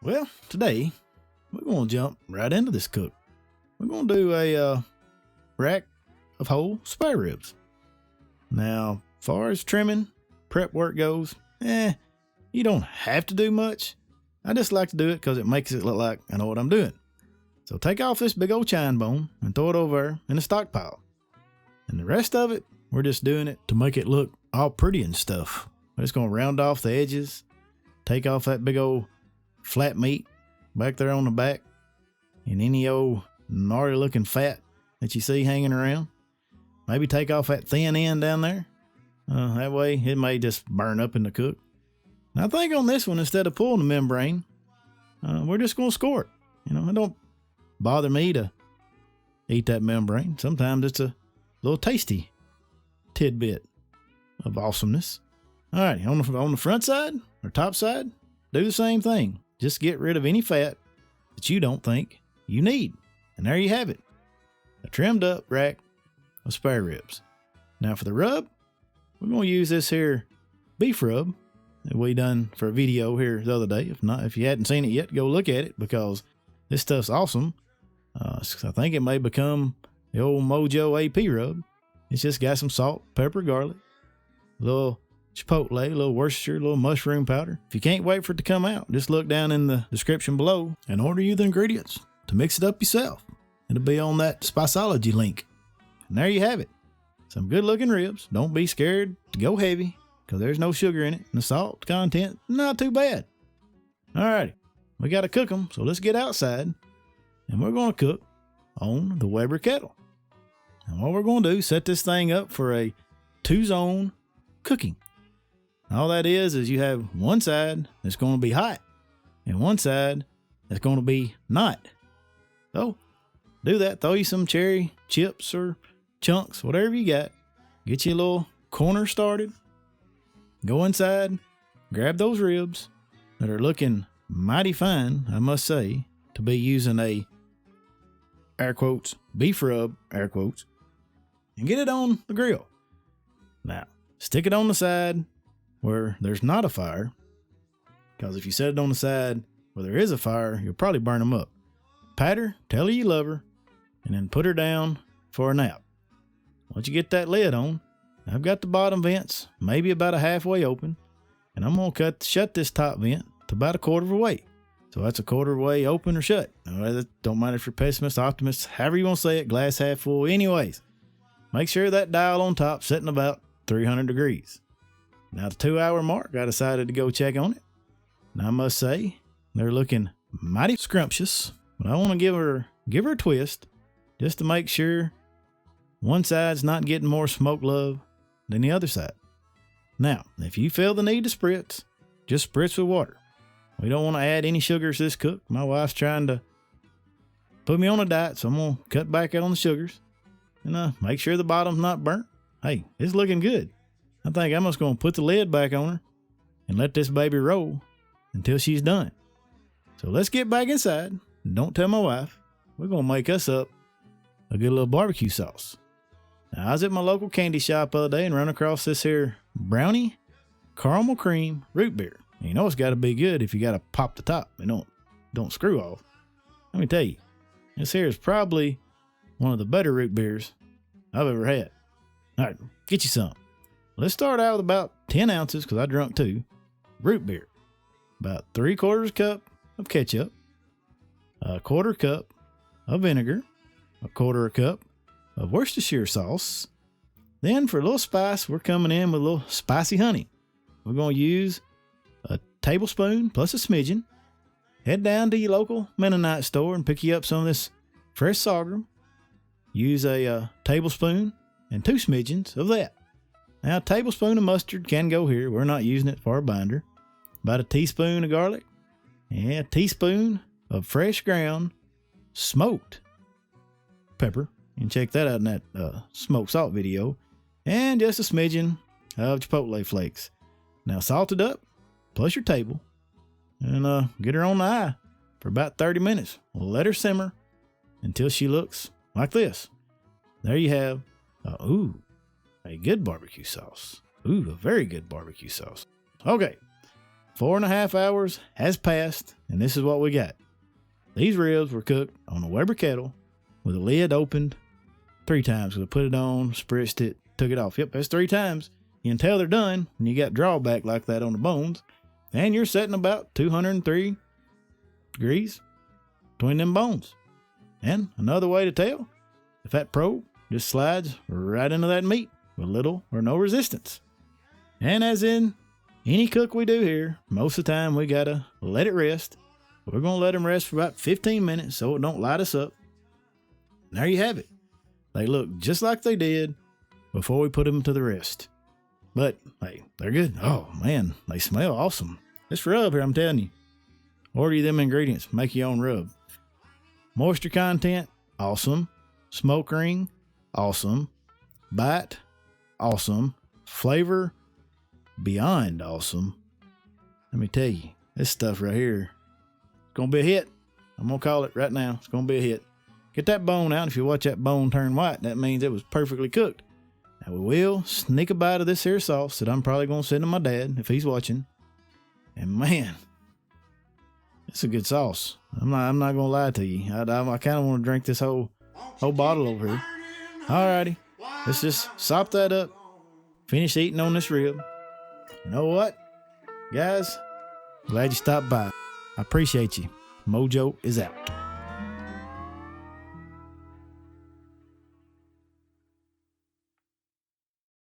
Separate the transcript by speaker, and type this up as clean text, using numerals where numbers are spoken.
Speaker 1: Well, today we're going to jump right into this cook. We're going to do a rack of whole spare ribs. Now, as far as trimming, prep work goes, you don't have to do much. I just like to do it because it makes it look like I know what I'm doing. So take off this big old chine bone and throw it over in the stockpile. And the rest of it, we're just doing it to make it look all pretty and stuff. We're just going to round off the edges, take off that big old flat meat back there on the back, and any old gnarly looking fat that you see hanging around. Maybe take off that thin end down there. That way it may just burn up in the cook. Now I think on this one, instead of pulling the membrane, we're just going to score it. You know, it don't bother me to eat that membrane. Sometimes it's a little tasty tidbit of awesomeness. All right, on the front side or top side, do the same thing. Just get rid of any fat that you don't think you need. And there you have it, a trimmed up rack of spare ribs. Now for the rub, we're going to use this here beef rub that we done for a video here the other day. If you hadn't seen it yet, go look at it because this stuff's awesome. I think it may become the old Mojo AP rub. It's just got some salt, pepper, garlic, a little chipotle, a little Worcestershire, a little mushroom powder. If you can't wait for it to come out, just look down in the description below and order you the ingredients to mix it up yourself. It'll be on that Spiceology link. And there you have it. Some good looking ribs. Don't be scared to go heavy because there's no sugar in it. And the salt content, not too bad. Alrighty, we got to cook them. So let's get outside and we're going to cook on the Weber Kettle. And what we're going to do, set this thing up for a 2-zone cooking. All that is you have one side that's going to be hot and one side that's going to be not. So do that. Throw you some cherry chips or chunks, whatever you got. Get you a little corner started. Go inside, grab those ribs that are looking mighty fine, I must say, to be using a, air quotes, beef rub, air quotes, and get it on the grill. Now, stick it on the side where there's not a fire, because if you set it on the side where there is a fire, you'll probably burn them up. Pat her, tell her you love her, and then put her down for a nap. Once you get that lid on, I've got the bottom vents maybe about a halfway open, and I'm going to shut this top vent to about a quarter of a way. So that's a quarter of a way open or shut. Don't matter if you're pessimist, optimist, however you want to say it, glass half full. Anyways, make sure that dial on top setting about 300 degrees. Now, the 2-hour mark, I decided to go check on it. And I must say, they're looking mighty scrumptious. But I want to give her a twist just to make sure one side's not getting more smoke love than the other side. Now, if you feel the need to spritz, just spritz with water. We don't want to add any sugars to this cook. My wife's trying to put me on a diet, so I'm going to cut back out on the sugars and make sure the bottom's not burnt. Hey, it's looking good. I think I'm just going to put the lid back on her and let this baby roll until she's done. So let's get back inside. Don't tell my wife. We're going to make us up a good little barbecue sauce. Now, I was at my local candy shop the other day and ran across this here brownie caramel cream root beer. And you know it's got to be good if you got to pop the top and don't screw off. Let me tell you, this here is probably one of the better root beers I've ever had. All right, get you some. Let's start out with about 10 ounces, because I drunk 2, root beer. About 3/4 cup of ketchup, a 1/4 cup of vinegar, a 1/4 cup of Worcestershire sauce. Then for a little spice, we're coming in with a little spicy honey. We're going to use a tablespoon plus a smidgen. Head down to your local Mennonite store and pick you up some of this fresh sorghum. Use a tablespoon and 2 smidgens of that. Now, a tablespoon of mustard can go here. We're not using it for a binder. About a teaspoon of garlic. And a teaspoon of fresh ground smoked pepper. You can check that out in that smoked salt video. And just a smidgen of chipotle flakes. Now, salt it up, plus your table. And get her on the eye for about 30 minutes. We'll let her simmer until she looks like this. There you have, a good barbecue sauce. A very good barbecue sauce. Okay, 4.5 hours has passed, and this is what we got. These ribs were cooked on a Weber Kettle with the lid opened 3 times. We put it on, spritzed it, took it off. Yep, that's 3 times. You can tell they're done when you got drawback like that on the bones. And you're setting about 203 degrees between them bones. And another way to tell, the fat probe just slides right into that meat with little or no resistance. And as in any cook we do here, most of the time we gotta let it rest. We're gonna let them rest for about 15 minutes so it don't light us up. And there you have it. They look just like they did before we put them to the rest. But hey, they're good. Oh man, they smell awesome. This rub here, I'm telling you, order you them ingredients, make your own rub. Moisture content, awesome. Smoke ring, awesome. Bite, awesome. Flavor, beyond awesome. Let me tell you, this stuff right here, it's gonna be a hit. I'm gonna call it right now. It's gonna be a hit. Get that bone out. If you watch that bone turn white, that means it was perfectly cooked. Now we will sneak a bite of this here sauce that I'm probably gonna send to my dad if he's watching. And man, it's a good sauce. I'm not gonna lie to you. I kind of want to drink this whole bottle over here. Alrighty, let's just sop that up. Finish eating on this rib. You know what, guys? Glad you stopped by. I appreciate you. Mojo is out.